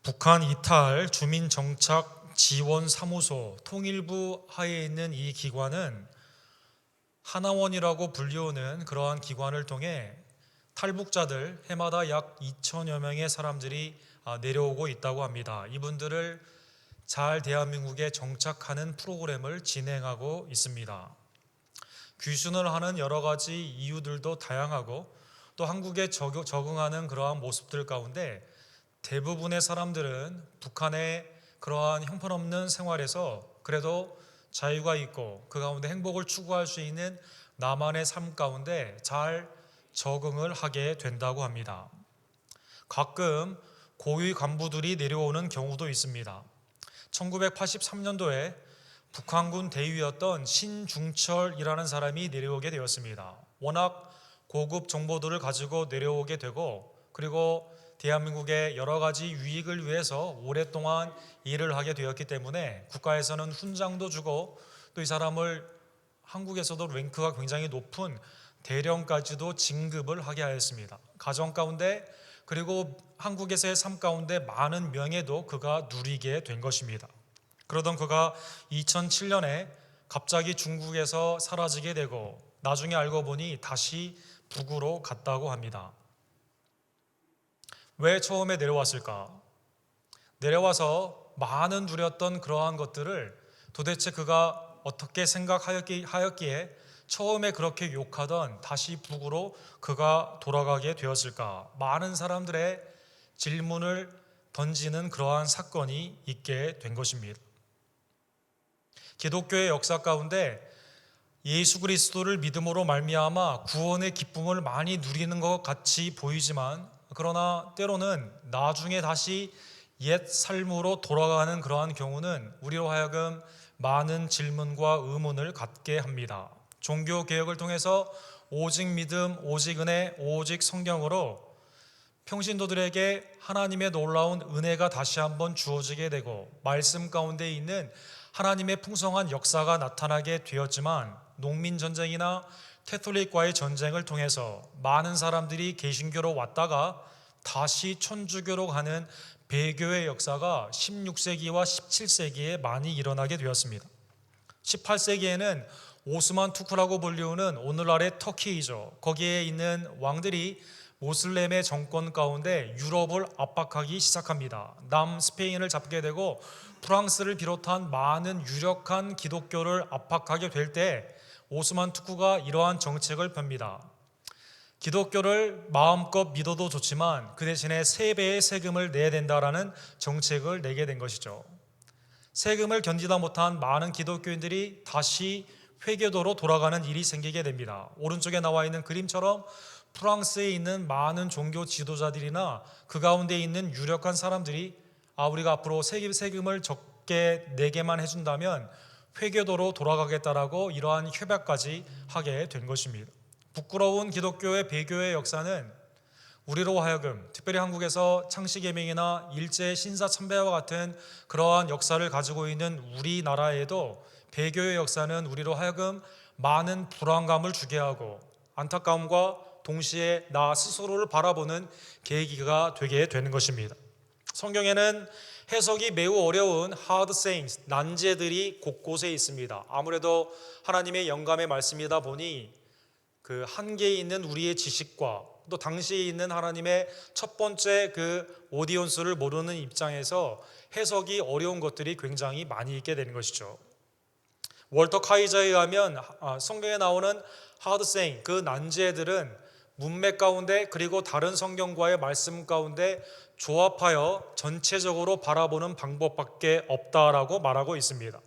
북한 이탈 주민정착지원사무소 통일부 하에 있는 이 기관은 하나원이라고 불리우는 그러한 기관을 통해 탈북자들 해마다 약 2천여 명의 사람들이 내려오고 있다고 합니다. 이분들을 잘 대한민국에 정착하는 프로그램을 진행하고 있습니다. 귀순을 하는 여러 가지 이유들도 다양하고 또 한국에 적응하는 그러한 모습들 가운데 대부분의 사람들은 북한의 그러한 형편없는 생활에서 그래도 자유가 있고 그 가운데 행복을 추구할 수 있는 나만의 삶 가운데 잘 적응을 하게 된다고 합니다. 가끔 고위 간부들이 내려오는 경우도 있습니다. 1983년도에 북한군 대위였던 신중철이라는 사람이 내려오게 되었습니다. 워낙 고급 정보들을 가지고 내려오게 되고 그리고 대한민국의 여러 가지 유익을 위해서 오랫동안 일을 하게 되었기 때문에 국가에서는 훈장도 주고 또 이 사람을 한국에서도 랭크가 굉장히 높은 대령까지도 진급을 하게 하였습니다. 가정 가운데 그리고 한국에서의 삶 가운데 많은 명예도 그가 누리게 된 것입니다. 그러던 그가 2007년에 갑자기 중국에서 사라지게 되고 나중에 알고 보니 다시 북으로 갔다고 합니다. 왜 처음에 내려왔을까? 내려와서 많은 누렸던 그러한 것들을 도대체 그가 어떻게 생각하였기에 처음에 그렇게 욕하던 다시 북으로 그가 돌아가게 되었을까? 많은 사람들의 질문을 던지는 그러한 사건이 있게 된 것입니다. 기독교의 역사 가운데 예수 그리스도를 믿음으로 말미암아 구원의 기쁨을 많이 누리는 것 같이 보이지만 그러나 때로는 나중에 다시 옛 삶으로 돌아가는 그러한 경우는 우리로 하여금 많은 질문과 의문을 갖게 합니다. 종교 개혁을 통해서 오직 믿음, 오직 은혜, 오직 성경으로 평신도들에게 하나님의 놀라운 은혜가 다시 한번 주어지게 되고 말씀 가운데 있는 하나님의 풍성한 역사가 나타나게 되었지만 농민전쟁이나 캐톨릭과의 전쟁을 통해서 많은 사람들이 개신교로 왔다가 다시 천주교로 가는 배교의 역사가 16세기와 17세기에 많이 일어나게 되었습니다. 18세기에는 오스만 투크라고 불리우는 오늘날의 터키이죠. 거기에 있는 왕들이 모슬렘의 정권 가운데 유럽을 압박하기 시작합니다. 남스페인을 잡게 되고 프랑스를 비롯한 많은 유력한 기독교를 압박하게 될 때 오스만 투크가 이러한 정책을 펴니다. 기독교를 마음껏 믿어도 좋지만 그 대신에 3배의 세금을 내야 된다라는 정책을 내게 된 것이죠. 세금을 견디다 못한 많은 기독교인들이 다시 회교도로 돌아가는 일이 생기게 됩니다. 오른쪽에 나와 있는 그림처럼 프랑스에 있는 많은 종교 지도자들이나 그 가운데 있는 유력한 사람들이 우리가 앞으로 세금을 적게 내게만 해준다면 회교도로 돌아가겠다라고 이러한 협약까지 하게 된 것입니다. 부끄러운 기독교의 배교의 역사는 우리로 하여금 특별히 한국에서 창시개명이나 일제 신사참배와 같은 그러한 역사를 가지고 있는 우리나라에도 배교의 역사는 우리로 하여금 많은 불안감을 주게 하고 안타까움과 동시에 나 스스로를 바라보는 계기가 되게 되는 것입니다. 성경에는 해석이 매우 어려운 hard sayings, 난제들이 곳곳에 있습니다. 아무래도 하나님의 영감의 말씀이다 보니 그 한계에 있는 우리의 지식과 또 당시에 있는 하나님의 첫 번째 그 오디언스를 모르는 입장에서 해석이 어려운 것들이 굉장히 많이 있게 되는 것이죠. 월터 카이저에 의하면 성경에 나오는 hard saying, 그 난제들은 문맥 가운데 그리고 다른 성경과의 말씀 가운데 조합하여 전체적으로 바라보는 방법밖에 없다라고 말하고 있습니다.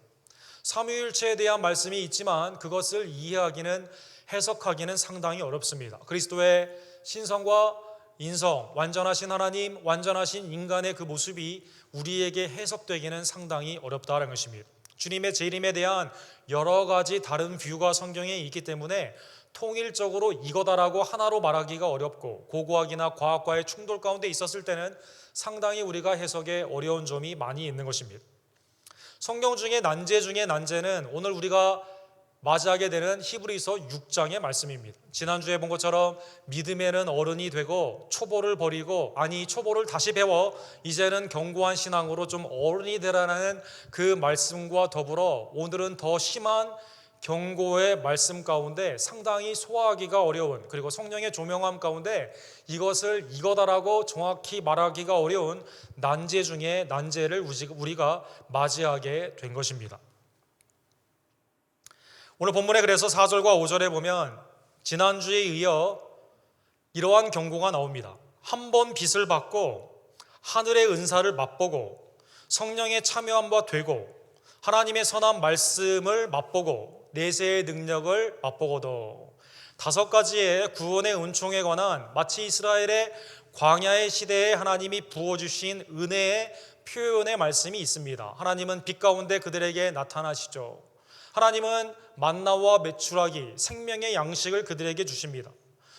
삼위일체에 대한 말씀이 있지만 그것을 이해하기는 해석하기는 상당히 어렵습니다. 그리스도의 신성과 인성, 완전하신 하나님, 완전하신 인간의 그 모습이 우리에게 해석되기는 상당히 어렵다는 것입니다. 주님의 재림에 대한 여러 가지 다른 뷰가 성경에 있기 때문에 통일적으로 이거다라고 하나로 말하기가 어렵고 고고학이나 과학과의 충돌 가운데 있었을 때는 상당히 우리가 해석에 어려운 점이 많이 있는 것입니다. 성경 중에 난제 중에 난제는 오늘 우리가 맞이하게 되는 히브리서 6장의 말씀입니다. 지난주에 본 것처럼 믿음에는 어른이 되고 초보를 버리고, 아니 초보를 다시 배워 이제는 견고한 신앙으로 좀 어른이 되라는 그 말씀과 더불어 오늘은 더 심한 경고의 말씀 가운데 상당히 소화하기가 어려운, 그리고 성령의 조명함 가운데 이것을 이거다라고 정확히 말하기가 어려운 난제 중에 난제를 우리가 맞이하게 된 것입니다. 오늘 본문에 그래서 4절과 5절에 보면 지난주에 이어 이러한 경고가 나옵니다. 한 번 빚을 받고 하늘의 은사를 맛보고 성령의 참여함과 되고 하나님의 선한 말씀을 맛보고 내세의 능력을 맛보고도, 5가지의 구원의 은총에 관한 마치 이스라엘의 광야의 시대에 하나님이 부어주신 은혜의 표현의 말씀이 있습니다. 하나님은 빛 가운데 그들에게 나타나시죠. 하나님은 만나와 메추라기, 생명의 양식을 그들에게 주십니다.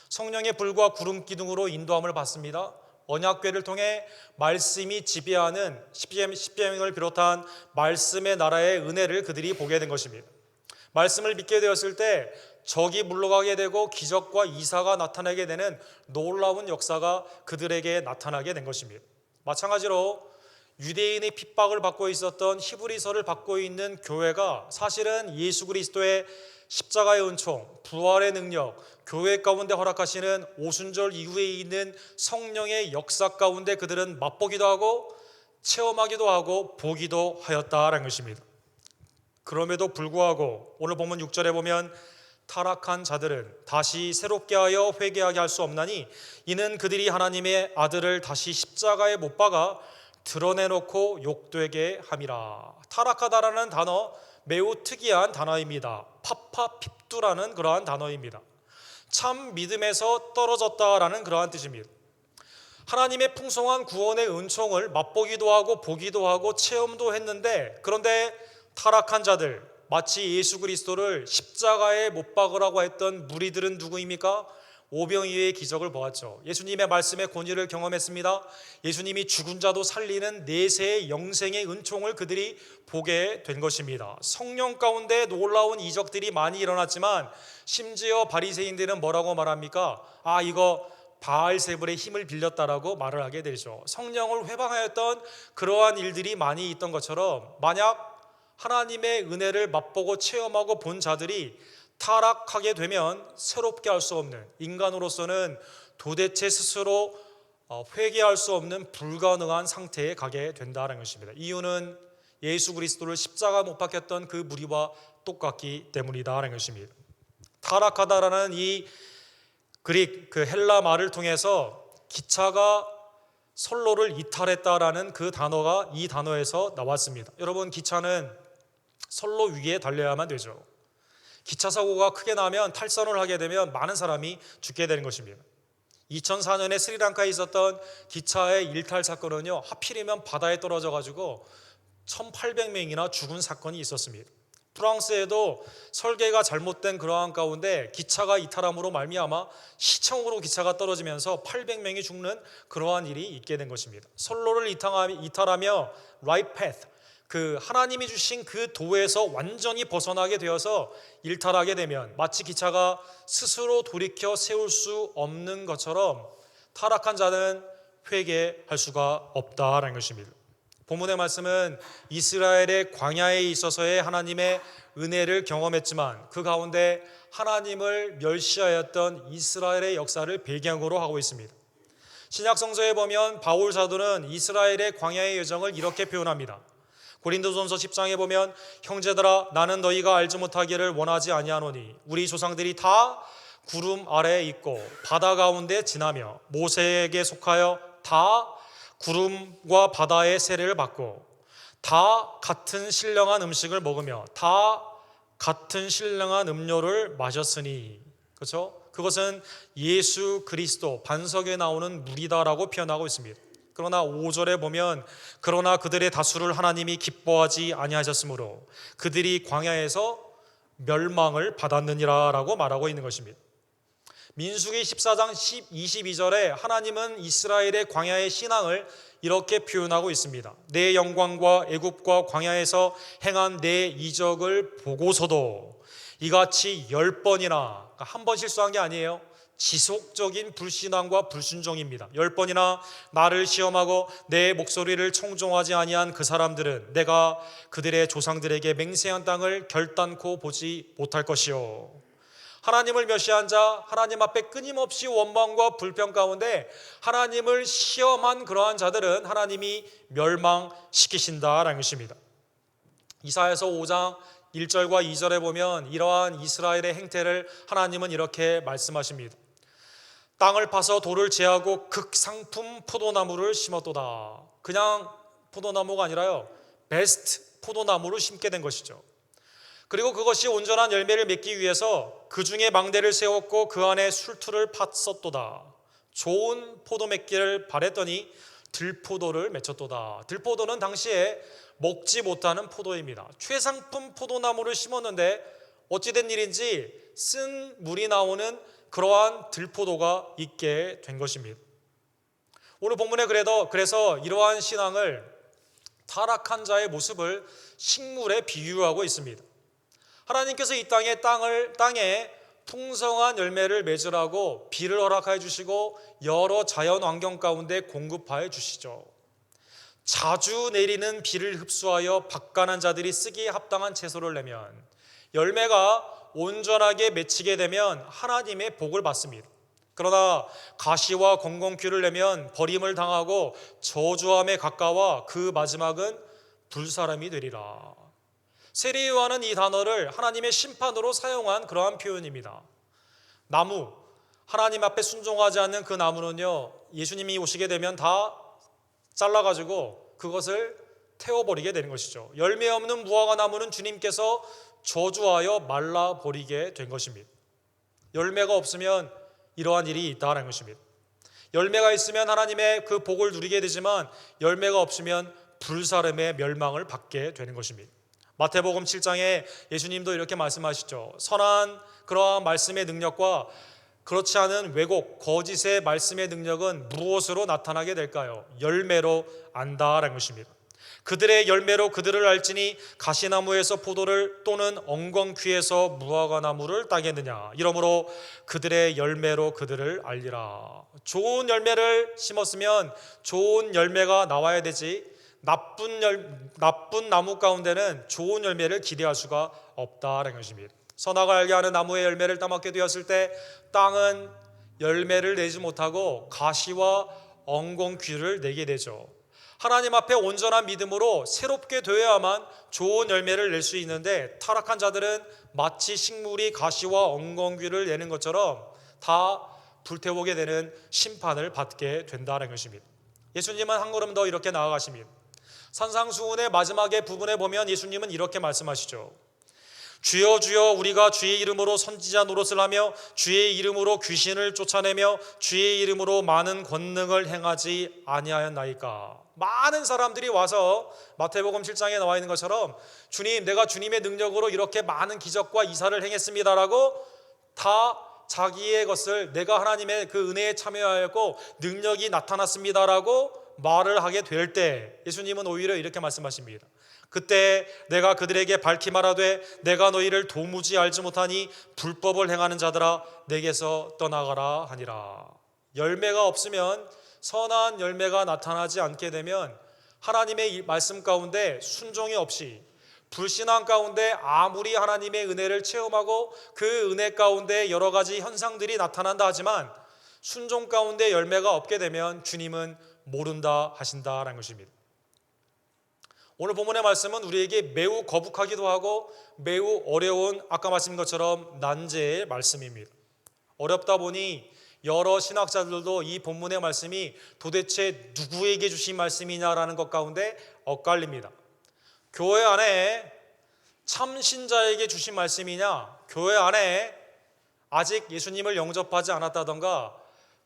성령의 불과 구름 기둥으로 인도함을 받습니다. 언약궤를 통해 말씀이 지배하는 십계명을 비롯한 말씀의 나라의 은혜를 그들이 보게 된 것입니다. 말씀을 믿게 되었을 때 적이 물러가게 되고 기적과 이사가 나타나게 되는 놀라운 역사가 그들에게 나타나게 된 것입니다. 마찬가지로 유대인의 핍박을 받고 있었던 히브리서를 받고 있는 교회가 사실은 예수 그리스도의 십자가의 은총, 부활의 능력, 교회 가운데 허락하시는 오순절 이후에 있는 성령의 역사 가운데 그들은 맛보기도 하고 체험하기도 하고 보기도 하였다라는 것입니다. 그럼에도 불구하고 오늘 본문 6절에 보면 타락한 자들은 다시 새롭게 하여 회개하게 할 수 없나니 이는 그들이 하나님의 아들을 다시 십자가에 못 박아 드러내놓고 욕되게 함이라. 타락하다라는 단어 매우 특이한 단어입니다. 파파핍두라는 그러한 단어입니다. 참 믿음에서 떨어졌다라는 그러한 뜻입니다. 하나님의 풍성한 구원의 은총을 맛보기도 하고 보기도 하고 체험도 했는데, 그런데 타락한 자들, 마치 예수 그리스도를 십자가에 못 박으라고 했던 무리들은 누구입니까? 오병이어의 기적을 보았죠. 예수님의 말씀의 권위를 경험했습니다. 예수님이 죽은 자도 살리는 내세의 영생의 은총을 그들이 보게 된 것입니다. 성령 가운데 놀라운 이적들이 많이 일어났지만 심지어 바리새인들은 뭐라고 말합니까? 이거 바알세불의 힘을 빌렸다라고 말을 하게 되죠. 성령을 회방하였던 그러한 일들이 많이 있던 것처럼, 만약 하나님의 은혜를 맛보고 체험하고 본 자들이 타락하게 되면 새롭게 할 수 없는, 인간으로서는 도대체 스스로 회개할 수 없는 불가능한 상태에 가게 된다는 것입니다. 이유는 예수 그리스도를 십자가 못 박혔던 그 무리와 똑같기 때문이다라는 것입니다. 타락하다라는 이 그릭 헬라 말을 통해서 기차가 선로를 이탈했다라는 그 단어가 이 단어에서 나왔습니다. 여러분, 기차는 선로 위에 달려야만 되죠. 기차 사고가 크게 나면 탈선을 하게 되면 많은 사람이 죽게 되는 것입니다. 2004년에 스리랑카에 있었던 기차의 일탈 사건은요, 하필이면 바다에 떨어져 가지고 1800명이나 죽은 사건이 있었습니다. 프랑스에도 설계가 잘못된 그러한 가운데 기차가 이탈함으로 말미암아 시청으로 기차가 떨어지면서 800명이 죽는 그러한 일이 있게 된 것입니다. 선로를 이탈하며 right path, 하나님이 주신 그 도에서 완전히 벗어나게 되어서 일탈하게 되면 마치 기차가 스스로 돌이켜 세울 수 없는 것처럼 타락한 자는 회개할 수가 없다라는 것입니다. 본문의 말씀은 이스라엘의 광야에 있어서의 하나님의 은혜를 경험했지만 그 가운데 하나님을 멸시하였던 이스라엘의 역사를 배경으로 하고 있습니다. 신약 성서에 보면 바울 사도는 이스라엘의 광야의 여정을 이렇게 표현합니다. 고린도전서 10장에 보면 형제들아, 나는 너희가 알지 못하기를 원하지 아니하노니 우리 조상들이 다 구름 아래에 있고 바다 가운데 지나며 모세에게 속하여 다 구름과 바다의 세례를 받고 다 같은 신령한 음식을 먹으며 다 같은 신령한 음료를 마셨으니, 그렇죠? 그것은 예수 그리스도 반석에 나오는 물이다라고 표현하고 있습니다. 그러나 5절에 보면 그러나 그들의 다수를 하나님이 기뻐하지 아니하셨으므로 그들이 광야에서 멸망을 받았느니라 라고 말하고 있는 것입니다. 민수기 14장 22절에 하나님은 이스라엘의 광야의 신앙을 이렇게 표현하고 있습니다. 내 영광과 애굽과 광야에서 행한 내 이적을 보고서도 이같이 10번이나, 한 번 실수한 게 아니에요. 지속적인 불신앙과 불순종입니다. 10번이나 나를 시험하고 내 목소리를 청종하지 아니한 그 사람들은 내가 그들의 조상들에게 맹세한 땅을 결단코 보지 못할 것이요. 하나님을 멸시한 자, 하나님 앞에 끊임없이 원망과 불평 가운데 하나님을 시험한 그러한 자들은 하나님이 멸망시키신다라는 것입니다. 이사야서 5장 1절과 2절에 보면 이러한 이스라엘의 행태를 하나님은 이렇게 말씀하십니다. 땅을 파서 돌을 제하고 극상품 포도나무를 심었도다. 그냥 포도나무가 아니라요, 베스트 포도나무를 심게 된 것이죠. 그리고 그것이 온전한 열매를 맺기 위해서 그 중에 망대를 세웠고 그 안에 술투를 팠었도다. 좋은 포도 맺기를 바랬더니 들포도를 맺혔도다. 들포도는 당시에 먹지 못하는 포도입니다. 최상품 포도나무를 심었는데 어찌된 일인지 쓴 물이 나오는 그러한 들포도가 있게 된 것입니다. 오늘 본문에 그래서 이러한 신앙을, 타락한 자의 모습을 식물에 비유하고 있습니다. 하나님께서 이 땅에 풍성한 열매를 맺으라고 비를 허락하여 주시고 여러 자연 환경 가운데 공급하여 주시죠. 자주 내리는 비를 흡수하여 박간한 자들이 쓰기에 합당한 채소를 내면, 열매가 온전하게 맺히게 되면 하나님의 복을 받습니다. 그러나 가시와 건공퀴를 내면 버림을 당하고 저주함에 가까워 그 마지막은 불사람이 되리라. 세례요한은 이 단어를 하나님의 심판으로 사용한 그러한 표현입니다. 나무, 하나님 앞에 순종하지 않는 그 나무는요, 예수님이 오시게 되면 다 잘라가지고 그것을 태워버리게 되는 것이죠. 열매 없는 무화과 나무는 주님께서 저주하여 말라버리게 된 것입니다. 열매가 없으면 이러한 일이 있다는 것입니다. 열매가 있으면 하나님의 그 복을 누리게 되지만 열매가 없으면 불사름의 멸망을 받게 되는 것입니다. 마태복음 7장에 예수님도 이렇게 말씀하시죠. 선한 그러한 말씀의 능력과 그렇지 않은 왜곡, 거짓의 말씀의 능력은 무엇으로 나타나게 될까요? 열매로 안다라는 것입니다. 그들의 열매로 그들을 알지니 가시나무에서 포도를 또는 엉겅퀴에서 무화과나무를 따겠느냐. 이러므로 그들의 열매로 그들을 알리라. 좋은 열매를 심었으면 좋은 열매가 나와야 되지, 나쁜 나무 가운데는 좋은 열매를 기대할 수가 없다라는 것입니다. 선악을 알게 하는 나무의 열매를 따먹게 되었을 때 땅은 열매를 내지 못하고 가시와 엉겅퀴를 내게 되죠. 하나님 앞에 온전한 믿음으로 새롭게 되어야만 좋은 열매를 낼 수 있는데, 타락한 자들은 마치 식물이 가시와 엉겅퀴를 내는 것처럼 다 불태우게 되는 심판을 받게 된다는 것입니다. 예수님은 한 걸음 더 이렇게 나아가십니다. 산상수훈의 마지막의 부분에 보면 예수님은 이렇게 말씀하시죠. 주여 주여 우리가 주의 이름으로 선지자 노릇을 하며 주의 이름으로 귀신을 쫓아내며 주의 이름으로 많은 권능을 행하지 아니하였나이까. 많은 사람들이 와서 마태복음 7장에 나와 있는 것처럼 주님, 내가 주님의 능력으로 이렇게 많은 기적과 이사를 행했습니다라고 다 자기의 것을, 내가 하나님의 그 은혜에 참여하였고 능력이 나타났습니다라고 말을 하게 될 때 예수님은 오히려 이렇게 말씀하십니다. 그때 내가 그들에게 밝히 말하되 내가 너희를 도무지 알지 못하니 불법을 행하는 자들아 내게서 떠나가라 하니라. 열매가 없으면, 선한 열매가 나타나지 않게 되면 하나님의 말씀 가운데 순종이 없이 불신앙 가운데 아무리 하나님의 은혜를 체험하고 그 은혜 가운데 여러 가지 현상들이 나타난다 하지만 순종 가운데 열매가 없게 되면 주님은 모른다 하신다라는 것입니다. 오늘 본문의 말씀은 우리에게 매우 거북하기도 하고 매우 어려운, 아까 말씀드린 것처럼 난제의 말씀입니다. 어렵다 보니 여러 신학자들도 이 본문의 말씀이 도대체 누구에게 주신 말씀이냐라는 것 가운데 엇갈립니다. 교회 안에 참 신자에게 주신 말씀이냐, 교회 안에 아직 예수님을 영접하지 않았다던가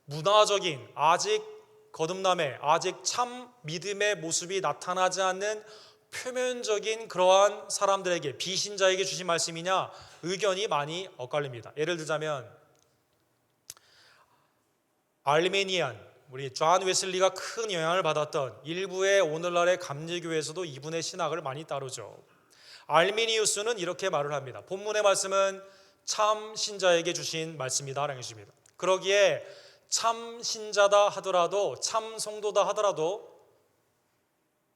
문화적인 아직 거듭남의, 아직 참 믿음의 모습이 나타나지 않는 표면적인 그러한 사람들에게, 비신자에게 주신 말씀이냐, 의견이 많이 엇갈립니다. 예를 들자면 알메니안, 우리 존 웨슬리가 큰 영향을 받았던 일부의 오늘날의 감리교회에서도 이분의 신학을 많이 따르죠. 알미니우스는 이렇게 말을 합니다. 본문의 말씀은 참 신자에게 주신 말씀이다라는 것입니다. 그러기에 참 신자다 하더라도, 참 성도다 하더라도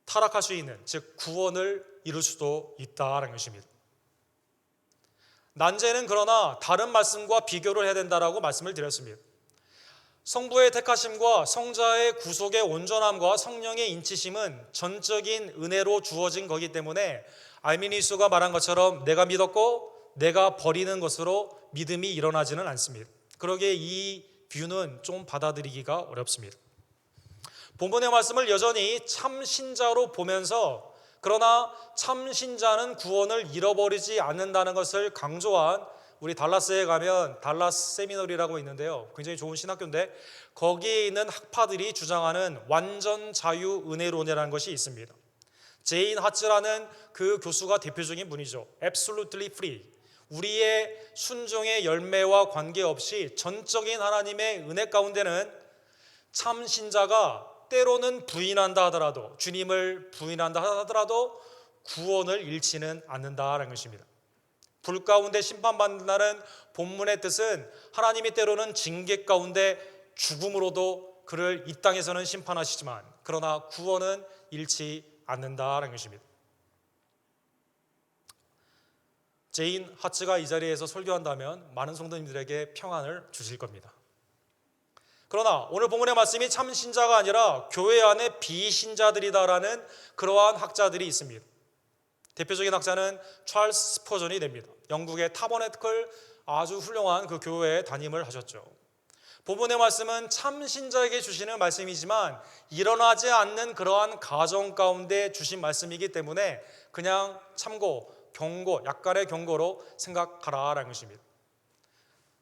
타락할 수 있는, 즉 구원을 이룰 수도 있다라는 것입니다. 난제는 그러나 다른 말씀과 비교를 해야 된다라고 말씀을 드렸습니다. 성부의 택하심과 성자의 구속의 온전함과 성령의 인치심은 전적인 은혜로 주어진 거기 때문에 알미니우스가 말한 것처럼 내가 믿었고 내가 버리는 것으로 믿음이 일어나지는 않습니다. 그러기에 이 뷰는 좀 받아들이기가 어렵습니다. 본문의 말씀을 여전히 참신자로 보면서 그러나 참신자는 구원을 잃어버리지 않는다는 것을 강조한, 우리 달라스에 가면 달라스 세미너리라고 있는데요, 굉장히 좋은 신학교인데 거기에 있는 학파들이 주장하는 완전 자유 은혜론이라는 것이 있습니다. 제인 하츠라는 그 교수가 대표적인 분이죠. Absolutely free, 우리의 순종의 열매와 관계없이 전적인 하나님의 은혜 가운데는 참신자가 때로는 부인한다 하더라도, 주님을 부인한다 하더라도 구원을 잃지는 않는다라는 것입니다. 불 가운데 심판받는다는 본문의 뜻은 하나님이 때로는 징계 가운데 죽음으로도 그를 이 땅에서는 심판하시지만 그러나 구원은 잃지 않는다라는 것입니다. 제인 하츠가 이 자리에서 설교한다면 많은 성도님들에게 평안을 주실 겁니다. 그러나 오늘 본문의 말씀이 참신자가 아니라 교회 안에 비신자들이다라는 그러한 학자들이 있습니다. 대표적인 학자는 찰스 스퍼전이 됩니다. 영국의 타버네클 아주 훌륭한 그 교회에 담임을 하셨죠. 본문의 말씀은 참신자에게 주시는 말씀이지만 일어나지 않는 그러한 가정 가운데 주신 말씀이기 때문에 그냥 참고, 경고, 약간의 경고로 생각하라라는 것입니다.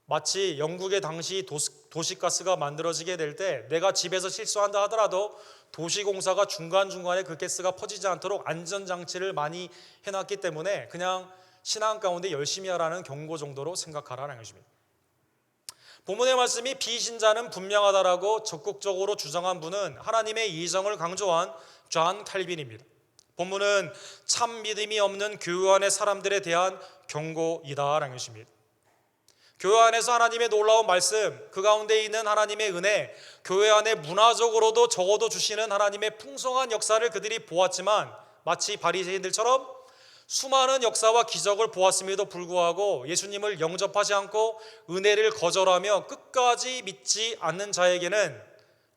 마치 영국의 당시 도시가스가 만들어지게 될 때 내가 집에서 실수한다 하더라도 도시공사가 중간중간에 그 가스가 퍼지지 않도록 안전장치를 많이 해놨기 때문에 그냥 신앙 가운데 열심히 하라는 경고 정도로 생각하라는 것입니다. 본문의 말씀이 비신자는 분명하다라고 적극적으로 주장한 분은 하나님의 이정을 강조한 존 칼빈입니다. 본문은 참 믿음이 없는 교회 안의 사람들에 대한 경고이다라는 것입니다. 교회 안에서 하나님의 놀라운 말씀, 그 가운데 있는 하나님의 은혜, 교회 안에 문화적으로도 적어도 주시는 하나님의 풍성한 역사를 그들이 보았지만 마치 바리새인들처럼 수많은 역사와 기적을 보았음에도 불구하고 예수님을 영접하지 않고 은혜를 거절하며 끝까지 믿지 않는 자에게는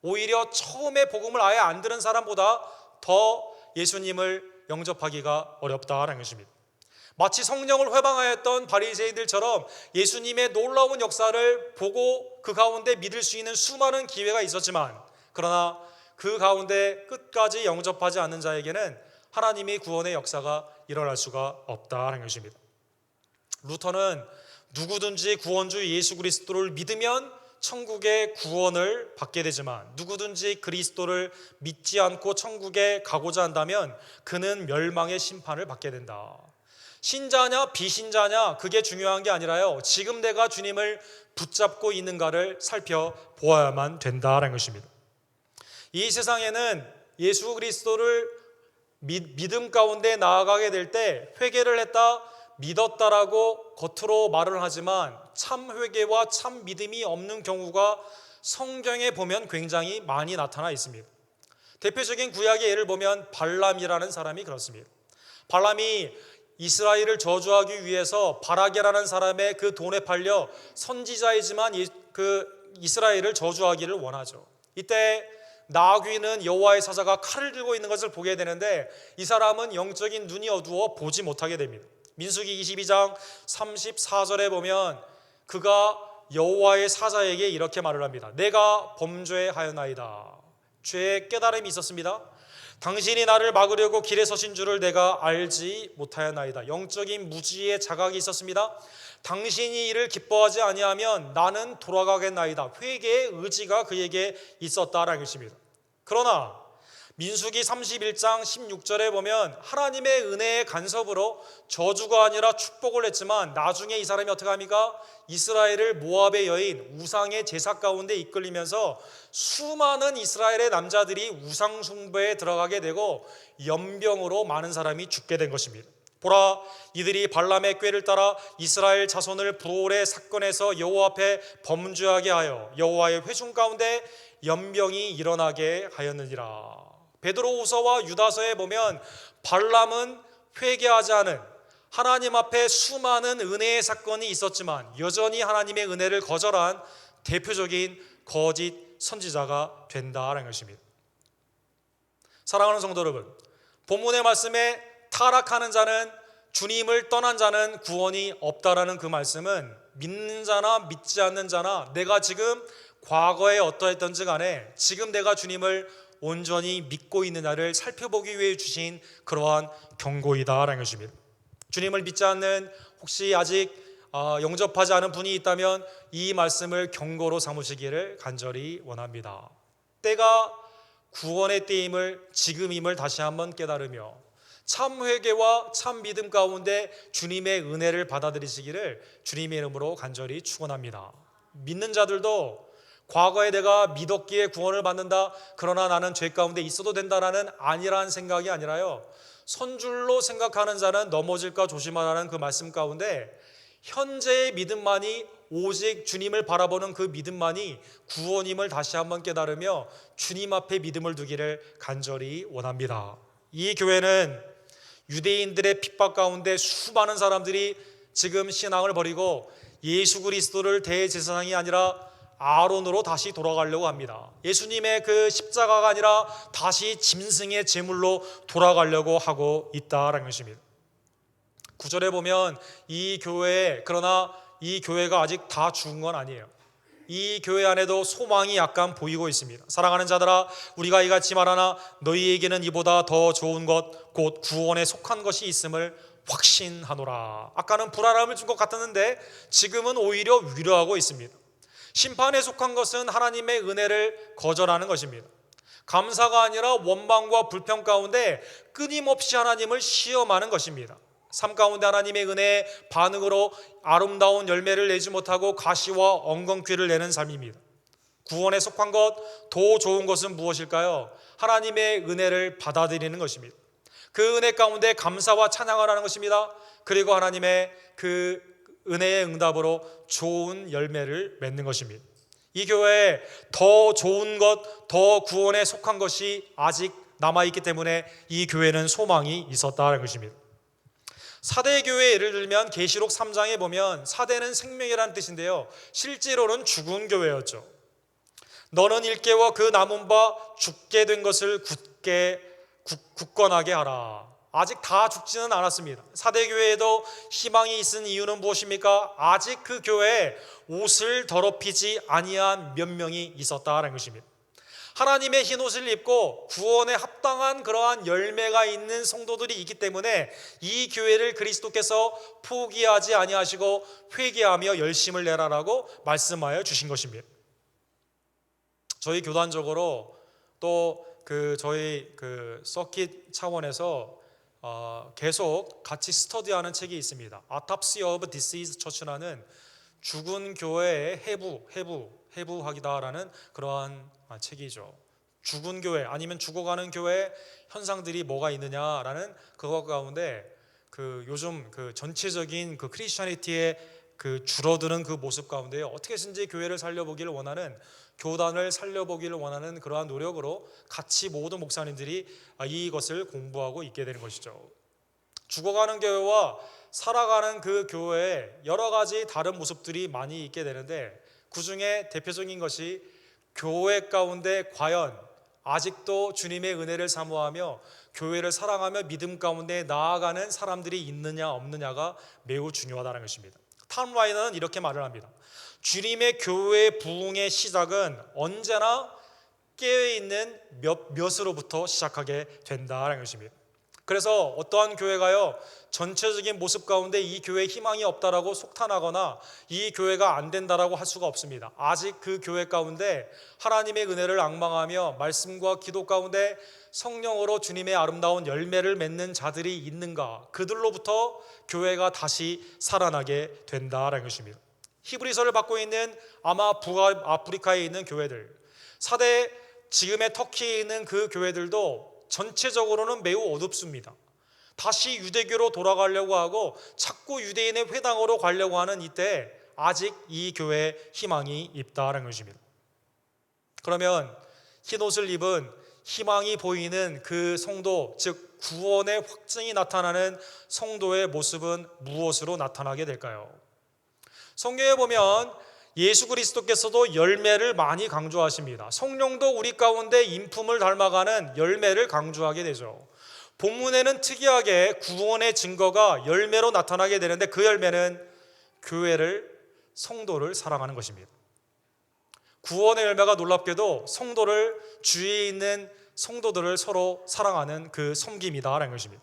오히려 처음에 복음을 아예 안 들은 사람보다 더 예수님을 영접하기가 어렵다는 것입니다. 마치 성령을 회방하였던 바리새인들처럼 예수님의 놀라운 역사를 보고 그 가운데 믿을 수 있는 수많은 기회가 있었지만 그러나 그 가운데 끝까지 영접하지 않는 자에게는 하나님의 구원의 역사가 일어날 수가 없다는 것입니다. 루터는 누구든지 구원주 예수 그리스도를 믿으면 천국의 구원을 받게 되지만 누구든지 그리스도를 믿지 않고 천국에 가고자 한다면 그는 멸망의 심판을 받게 된다. 신자냐 비신자냐 그게 중요한 게 아니라요, 지금 내가 주님을 붙잡고 있는가를 살펴보아야만 된다는 것입니다. 이 세상에는 예수 그리스도를 믿음 가운데 나아가게 될 때 회개를 했다, 믿었다라고 겉으로 말을 하지만 참 회개와 참 믿음이 없는 경우가 성경에 보면 굉장히 많이 나타나 있습니다. 대표적인 구약의 예를 보면 발람이라는 사람이 그렇습니다. 발람이 이스라엘을 저주하기 위해서 바락이라는 사람의 그 돈에 팔려 선지자이지만 그 이스라엘을 저주하기를 원하죠. 이때 나귀는 여호와의 사자가 칼을 들고 있는 것을 보게 되는데 이 사람은 영적인 눈이 어두워 보지 못하게 됩니다. 민수기 22장 34절에 보면 그가 여호와의 사자에게 이렇게 말을 합니다. 내가 범죄하였나이다. 죄의 깨달음이 있었습니다. 당신이 나를 막으려고 길에 서신 줄을 내가 알지 못하였나이다. 영적인 무지의 자각이 있었습니다. 당신이 이를 기뻐하지 아니하면 나는 돌아가겠나이다. 회개의 의지가 그에게 있었다라는 것입니다. 그러나 민수기 31장 16절에 보면 하나님의 은혜의 간섭으로 저주가 아니라 축복을 했지만 나중에 이 사람이 어떻게 합니까? 이스라엘을 모압의 여인 우상의 제사 가운데 이끌리면서 수많은 이스라엘의 남자들이 우상 숭배에 들어가게 되고 연병으로 많은 사람이 죽게 된 것입니다. 보라, 이들이 발람의 꾀를 따라 이스라엘 자손을 브롤의 사건에서 여호와 앞에 범죄하게 하여 여호와의 회중 가운데 연병이 일어나게 하였느니라. 베드로후서와 유다서에 보면 발람은 회개하지 않은, 하나님 앞에 수많은 은혜의 사건이 있었지만 여전히 하나님의 은혜를 거절한 대표적인 거짓 선지자가 된다라는 것입니다. 사랑하는 성도 여러분, 본문의 말씀에 타락하는 자는, 주님을 떠난 자는 구원이 없다라는 그 말씀은 믿는 자나 믿지 않는 자나 내가 지금 과거에 어떠했던지 간에 지금 내가 주님을 온전히 믿고 있느냐를 살펴보기 위해 주신 그러한 경고이다라는 것입니다. 주님을 믿지 않는, 혹시 아직 영접하지 않은 분이 있다면 이 말씀을 경고로 삼으시기를 간절히 원합니다. 때가 구원의 때임을, 지금임을 다시 한번 깨달으며 참 회개와 참 믿음 가운데 주님의 은혜를 받아들이시기를 주님의 이름으로 간절히 축원합니다. 믿는 자들도 과거에 내가 믿었기에 구원을 받는다, 그러나 나는 죄 가운데 있어도 된다라는 아니라는 생각이 아니라요, 선줄로 생각하는 자는 넘어질까 조심하라는 그 말씀 가운데 현재의 믿음만이, 오직 주님을 바라보는 그 믿음만이 구원임을 다시 한번 깨달으며 주님 앞에 믿음을 두기를 간절히 원합니다. 이 교회는 유대인들의 핍박 가운데 수많은 사람들이 지금 신앙을 버리고 예수 그리스도를 대제사장이 아니라 아론으로 다시 돌아가려고 합니다. 예수님의 그 십자가가 아니라 다시 짐승의 제물로 돌아가려고 하고 있다라는 것입니다. 9절에 보면 이 교회에, 그러나 이 교회가 아직 다 죽은 건 아니에요. 이 교회 안에도 소망이 약간 보이고 있습니다. 사랑하는 자들아, 우리가 이같이 말하나 너희에게는 이보다 더 좋은 것, 곧 구원에 속한 것이 있음을 확신하노라. 아까는 불안함을 준 것 같았는데 지금은 오히려 위로하고 있습니다. 심판에 속한 것은 하나님의 은혜를 거절하는 것입니다. 감사가 아니라 원망과 불평 가운데 끊임없이 하나님을 시험하는 것입니다. 삶 가운데 하나님의 은혜의 반응으로 아름다운 열매를 내지 못하고 가시와 엉겅퀴를 내는 삶입니다. 구원에 속한 것, 더 좋은 것은 무엇일까요? 하나님의 은혜를 받아들이는 것입니다. 그 은혜 가운데 감사와 찬양을 하는 것입니다. 그리고 하나님의 그 은혜의 응답으로 좋은 열매를 맺는 것입니다. 이 교회에 더 좋은 것, 더 구원에 속한 것이 아직 남아있기 때문에 이 교회는 소망이 있었다는 것입니다. 사대 교회 예를 들면 계시록 3장에 보면 사대는 생명이라는 뜻인데요, 실제로는 죽은 교회였죠. 너는 일깨워 그 남은 바 죽게 된 것을 굳건하게 하라. 아직 다 죽지는 않았습니다. 사대 교회에도 희망이 있은 이유는 무엇입니까? 아직 그 교회에 옷을 더럽히지 아니한 몇 명이 있었다는 것입니다. 하나님의 흰 옷을 입고 구원에 합당한 그러한 열매가 있는 성도들이 있기 때문에 이 교회를 그리스도께서 포기하지 아니하시고 회개하며 열심을 내라라고 말씀하여 주신 것입니다. 저희 교단적으로 또 저희 서킷 차원에서 계속 같이 스터디하는 책이 있습니다. Autopsy of Deceased Church라는 죽은 교회의 해부하기다라는 그러한 책이죠. 죽은 교회 아니면 죽어가는 교회 현상들이 뭐가 있느냐라는 그것 가운데 요즘 전체적인 크리스천리티의 줄어드는 그 모습 가운데 어떻게든지 교회를 살려보기를 원하는, 교단을 살려보기를 원하는 그러한 노력으로 같이 모든 목사님들이 이것을 공부하고 있게 되는 것이죠. 죽어가는 교회와 살아가는 그 교회에 여러 가지 다른 모습들이 많이 있게 되는데 그 중에 대표적인 것이 교회 가운데 과연 아직도 주님의 은혜를 사모하며 교회를 사랑하며 믿음 가운데 나아가는 사람들이 있느냐 없느냐가 매우 중요하다는 것입니다. 탐 라이너는 이렇게 말을 합니다. 주님의 교회의 부흥의 시작은 언제나 깨어있는 몇으로부터 시작하게 된다는 것입니다. 그래서 어떠한 교회가요, 전체적인 모습 가운데 이 교회에 희망이 없다라고 속탄하거나 이 교회가 안 된다라고 할 수가 없습니다. 아직 그 교회 가운데 하나님의 은혜를 앙망하며 말씀과 기도 가운데 성령으로 주님의 아름다운 열매를 맺는 자들이 있는가, 그들로부터 교회가 다시 살아나게 된다라는 것입니다. 히브리서를 받고 있는 아마 북아프리카에 있는 교회들, 사대 지금의 터키에 있는 그 교회들도 전체적으로는 매우 어둡습니다. 다시 유대교로 돌아가려고 하고 자꾸 유대인의 회당으로 가려고 하는 이때 아직 이 교회에 희망이 있다는 것입니다. 그러면 흰옷을 입은 희망이 보이는 그 성도, 즉 구원의 확증이 나타나는 성도의 모습은 무엇으로 나타나게 될까요? 성경에 보면 예수 그리스도께서도 열매를 많이 강조하십니다. 성령도 우리 가운데 인품을 닮아가는 열매를 강조하게 되죠. 본문에는 특이하게 구원의 증거가 열매로 나타나게 되는데 그 열매는 교회를, 성도를 사랑하는 것입니다. 구원의 열매가 놀랍게도 성도를, 주위에 있는 성도들을 서로 사랑하는 그 섬김이다라는 것입니다.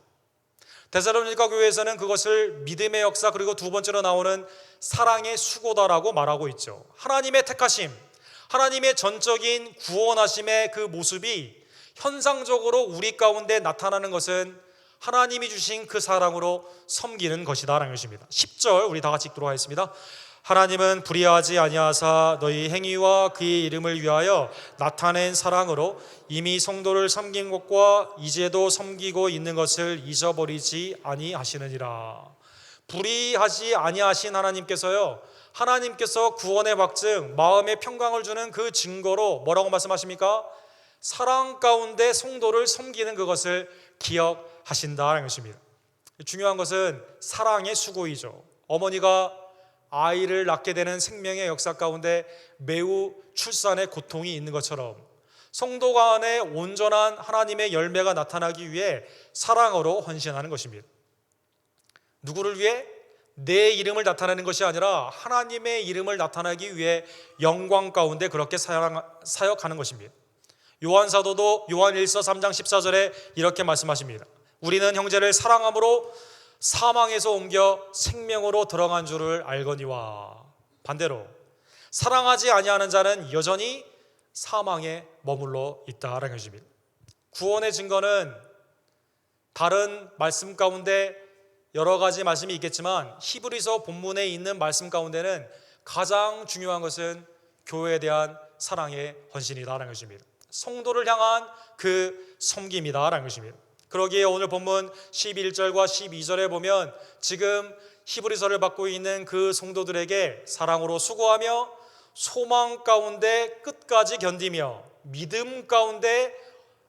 데살로니가 교회에서는 그것을 믿음의 역사, 그리고 두 번째로 나오는 사랑의 수고다라고 말하고 있죠. 하나님의 택하심, 하나님의 전적인 구원하심의 그 모습이 현상적으로 우리 가운데 나타나는 것은 하나님이 주신 그 사랑으로 섬기는 것이다라는 것입니다. 10절 우리 다 같이 읽도록 하겠습니다. 하나님은 불의하지 아니하사 너희 행위와 그의 이름을 위하여 나타낸 사랑으로 이미 성도를 섬긴 것과 이제도 섬기고 있는 것을 잊어버리지 아니하시느니라. 불의하지 아니하신 하나님께서요, 하나님께서 구원의 확증, 마음의 평강을 주는 그 증거로 뭐라고 말씀하십니까? 사랑 가운데 성도를 섬기는 그것을 기억하신다는 것입니다. 중요한 것은 사랑의 수고이죠. 어머니가 아이를 낳게 되는 생명의 역사 가운데 매우 출산의 고통이 있는 것처럼 성도가 안에 온전한 하나님의 열매가 나타나기 위해 사랑으로 헌신하는 것입니다. 누구를 위해? 내 이름을 나타내는 것이 아니라 하나님의 이름을 나타나기 위해 영광 가운데 그렇게 사역하는 것입니다. 요한사도도 요한 1서 3장 14절에 이렇게 말씀하십니다. 우리는 형제를 사랑함으로 사망에서 옮겨 생명으로 들어간 줄을 알거니와. 반대로 사랑하지 아니하는 자는 여전히 사망에 머물러 있다라는 것입니다. 구원의 증거는 다른 말씀 가운데 여러 가지 말씀이 있겠지만 히브리서 본문에 있는 말씀 가운데는 가장 중요한 것은 교회에 대한 사랑의 헌신이다라는 것입니다. 성도를 향한 그 섬김이다라는 것입니다. 그러기에 오늘 본문 11절과 12절에 보면 지금 히브리서를 받고 있는 그 성도들에게 사랑으로 수고하며 소망 가운데 끝까지 견디며 믿음 가운데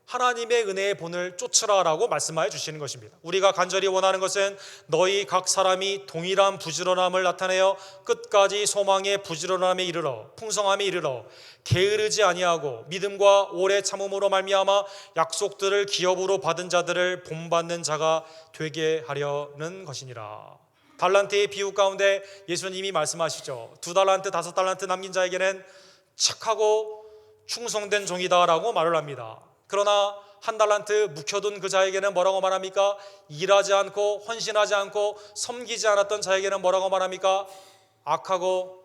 하나님의 은혜의 본을 쫓으라라고 말씀하여 주시는 것입니다. 우리가 간절히 원하는 것은 너희 각 사람이 동일한 부지런함을 나타내어 끝까지 소망의 부지런함에 이르러 풍성함에 이르러 게으르지 아니하고 믿음과 오래 참음으로 말미암아 약속들을 기업으로 받은 자들을 본받는 자가 되게 하려는 것이니라. 달란트의 비유 가운데 예수님이 말씀하시죠. 2달란트 5달란트 남긴 자에게는 착하고 충성된 종이다라고 말을 합니다. 그러나 1달란트 묵혀둔 그 자에게는 뭐라고 말합니까? 일하지 않고 헌신하지 않고 섬기지 않았던 자에게는 뭐라고 말합니까? 악하고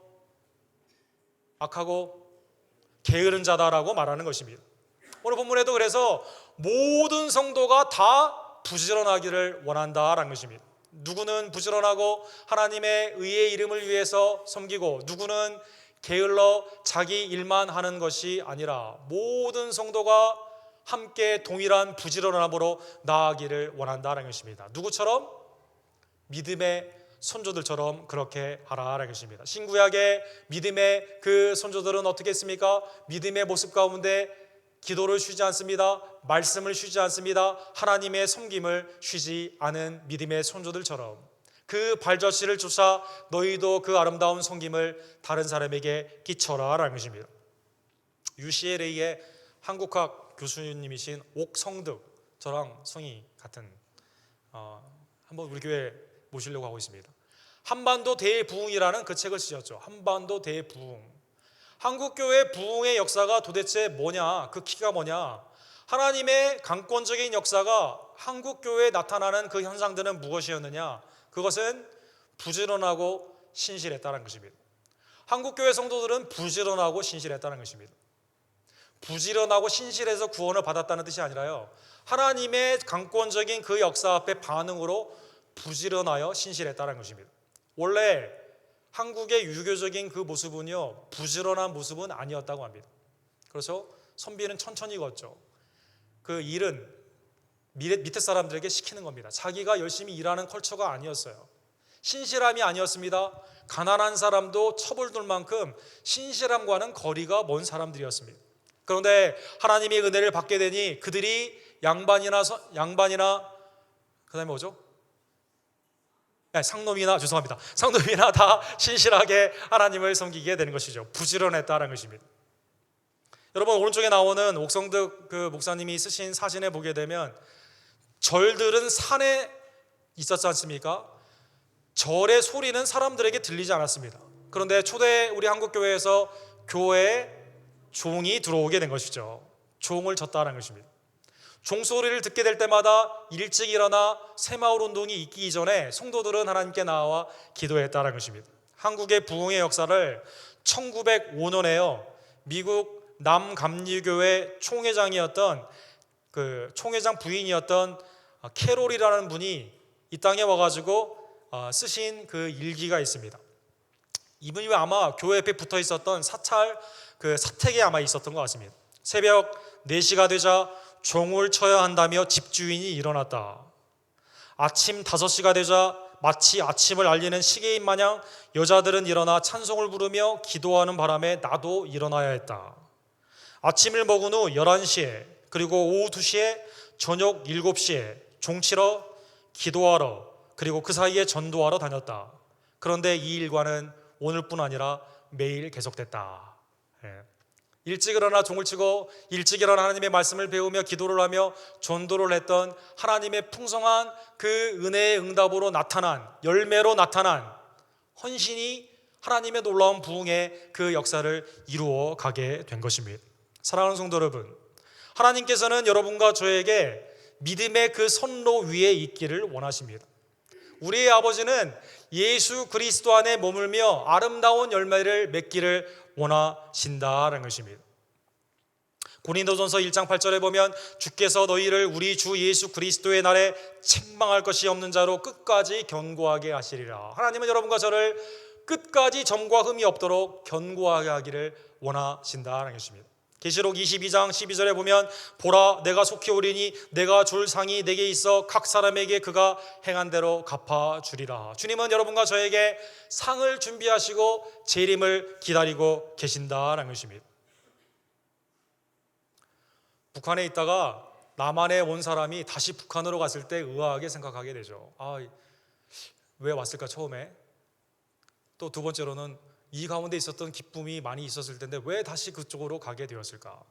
게으른 자다라고 말하는 것입니다. 오늘 본문에도 그래서 모든 성도가 다 부지런하기를 원한다라는 것입니다. 누구는 부지런하고 하나님의 의의 이름을 위해서 섬기고 누구는 게을러 자기 일만 하는 것이 아니라 모든 성도가 함께 동일한 부지런함으로 나아가기를 원한다는 것입니다. 누구처럼? 믿음의 선조들처럼 그렇게 하라는 것입니다. 신구약의 믿음의 그 선조들은 어떻게 했습니까? 믿음의 모습 가운데 기도를 쉬지 않습니다. 말씀을 쉬지 않습니다. 하나님의 섬김을 쉬지 않은 믿음의 선조들처럼 그 발자취를 쫓아 너희도 그 아름다운 섬김을 다른 사람에게 끼쳐라라는 것입니다. UCLA의 한국학 교수님이신 옥성득, 저랑 성이 같은 한번 우리 교회 모시려고 하고 있습니다. 한반도 대부흥이라는 그 책을 쓰셨죠. 한반도 대부흥. 한국교회 부흥의 역사가 도대체 뭐냐, 그 키가 뭐냐, 하나님의 강권적인 역사가 한국교회에 나타나는 그 현상들은 무엇이었느냐, 그것은 부지런하고 신실했다는 것입니다. 한국교회 성도들은 부지런하고 신실했다는 것입니다. 부지런하고 신실해서 구원을 받았다는 뜻이 아니라요, 하나님의 강권적인 그 역사 앞에 반응으로 부지런하여 신실했다는 것입니다. 원래 한국의 유교적인 그 모습은요, 부지런한 모습은 아니었다고 합니다. 그래서 선비는 천천히 걷죠. 그 일은 밑에 사람들에게 시키는 겁니다. 자기가 열심히 일하는 컬처가 아니었어요. 신실함이 아니었습니다. 가난한 사람도 처벌될 만큼 신실함과는 거리가 먼 사람들이었습니다. 그런데 하나님의 은혜를 받게 되니 그들이 양반이나 그다음에 뭐죠? 네, 상놈이나 다 신실하게 하나님을 섬기게 되는 것이죠. 부지런했다는 것입니다. 여러분, 오른쪽에 나오는 옥성득 그 목사님이 쓰신 사진에 보게 되면 절들은 산에 있었지 않습니까? 절의 소리는 사람들에게 들리지 않았습니다. 그런데 초대 우리 한국교회에서 교회에 종이 들어오게 된 것이죠. 종을 졌다는 것입니다. 종소리를 듣게 될 때마다 일찍 일어나 새마을 운동이 있기 이전에 성도들은 하나님께 나와 기도했다는 것입니다. 한국의 부흥의 역사를 1905년에요. 미국 남감리교회 총회장이었던 그 총회장 부인이었던 캐롤이라는 분이 이 땅에 와가지고 쓰신 그 일기가 있습니다. 이분이 아마 교회 옆에 붙어 있었던 사찰 그 사택에 아마 있었던 것 같습니다. 새벽 4시가 되자 종을 쳐야 한다며 집주인이 일어났다. 아침 5시가 되자 마치 아침을 알리는 시계인 마냥 여자들은 일어나 찬송을 부르며 기도하는 바람에 나도 일어나야 했다. 아침을 먹은 후 11시에 그리고 오후 2시에 저녁 7시에 종치러 기도하러 그리고 그 사이에 전도하러 다녔다. 그런데 이 일과는 오늘뿐 아니라 매일 계속됐다. 일찍 일어나 종을 치고 일찍 일어나 하나님의 말씀을 배우며 기도를 하며 전도를 했던 하나님의 풍성한 그 은혜의 응답으로 나타난 열매로 나타난 헌신이 하나님의 놀라운 부흥의 그 역사를 이루어 가게 된 것입니다. 사랑하는 성도 여러분, 하나님께서는 여러분과 저에게 믿음의 그 선로 위에 있기를 원하십니다. 우리의 아버지는 예수 그리스도 안에 머물며 아름다운 열매를 맺기를 원하신다는 것입니다. 고린도전서 1장 8절에 보면 주께서 너희를 우리 주 예수 그리스도의 날에 책망할 것이 없는 자로 끝까지 견고하게 하시리라. 하나님은 여러분과 저를 끝까지 점과 흠이 없도록 견고하게 하기를 원하신다는 것입니다. 계시록 22장 12절에 보면 보라 내가 속히 오리니 내가 줄 상이 내게 있어 각 사람에게 그가 행한 대로 갚아주리라. 주님은 여러분과 저에게 상을 준비하시고 재림을 기다리고 계신다는 것입니다. 북한에 있다가 남한에 온 사람이 다시 북한으로 갔을 때 의아하게 생각하게 되죠. 왜 왔을까 처음에? 또 두 번째로는 이 가운데 있었던 기쁨이 많이 있었을 텐데 왜 다시 그쪽으로 가게 되었을까?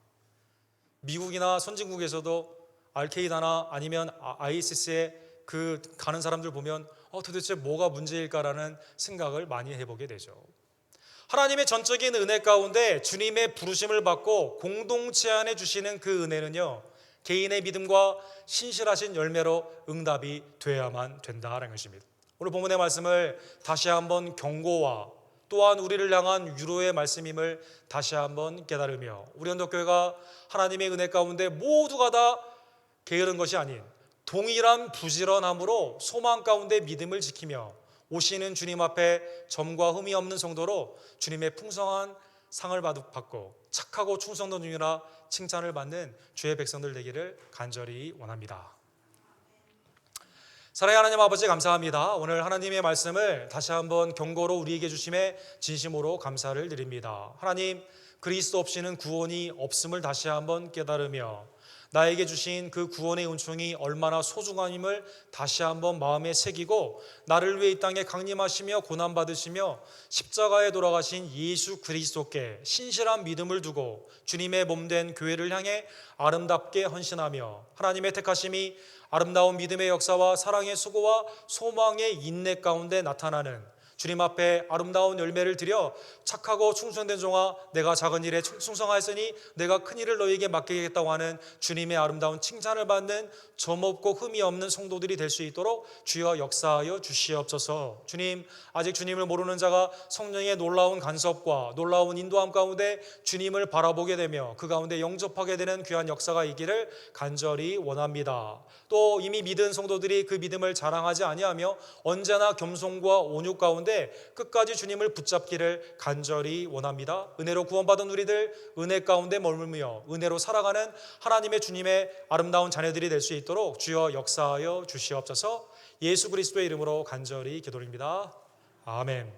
미국이나 선진국에서도 알케이다나 아니면 ISIS에 그 가는 사람들 보면 도대체 뭐가 문제일까라는 생각을 많이 해보게 되죠. 하나님의 전적인 은혜 가운데 주님의 부르심을 받고 공동체 안에 주시는 그 은혜는요, 개인의 믿음과 신실하신 열매로 응답이 되어야만 된다는 것입니다. 오늘 본문의 말씀을 다시 한번 경고와 또한 우리를 향한 위로의 말씀임을 다시 한번 깨달으며 우리 언덕교회가 하나님의 은혜 가운데 모두가 다 게으른 것이 아닌 동일한 부지런함으로 소망 가운데 믿음을 지키며 오시는 주님 앞에 점과 흠이 없는 성도로 주님의 풍성한 상을 받고 착하고 충성된 중이라 칭찬을 받는 주의 백성들 되기를 간절히 원합니다. 사랑의 하나님 아버지 감사합니다. 오늘 하나님의 말씀을 다시 한번 경고로 우리에게 주심에 진심으로 감사를 드립니다. 하나님, 그리스도 없이는 구원이 없음을 다시 한번 깨달으며 나에게 주신 그 구원의 은총이 얼마나 소중함임을 다시 한번 마음에 새기고 나를 위해 이 땅에 강림하시며 고난받으시며 십자가에 돌아가신 예수 그리스도께 신실한 믿음을 두고 주님의 몸된 교회를 향해 아름답게 헌신하며 하나님의 택하심이 아름다운 믿음의 역사와 사랑의 수고와 소망의 인내 가운데 나타나는 주님 앞에 아름다운 열매를 드려 착하고 충성된 종아 내가 작은 일에 충성하였으니 내가 큰 일을 너희에게 맡기겠다고 하는 주님의 아름다운 칭찬을 받는 점없고 흠이 없는 성도들이 될 수 있도록 주여 역사하여 주시옵소서. 주님, 아직 주님을 모르는 자가 성령의 놀라운 간섭과 놀라운 인도함 가운데 주님을 바라보게 되며 그 가운데 영접하게 되는 귀한 역사가 있기를 간절히 원합니다. 또 이미 믿은 성도들이 그 믿음을 자랑하지 아니하며 언제나 겸손과 온유 가운데 가운데 끝까지 주님을 붙잡기를 간절히 원합니다. 은혜로 구원받은 우리들 은혜 가운데 머물며 은혜로 살아가는 하나님의 주님의 아름다운 자녀들이 될 수 있도록 주여 역사하여 주시옵소서. 예수 그리스도의 이름으로 간절히 기도드립니다. 아멘.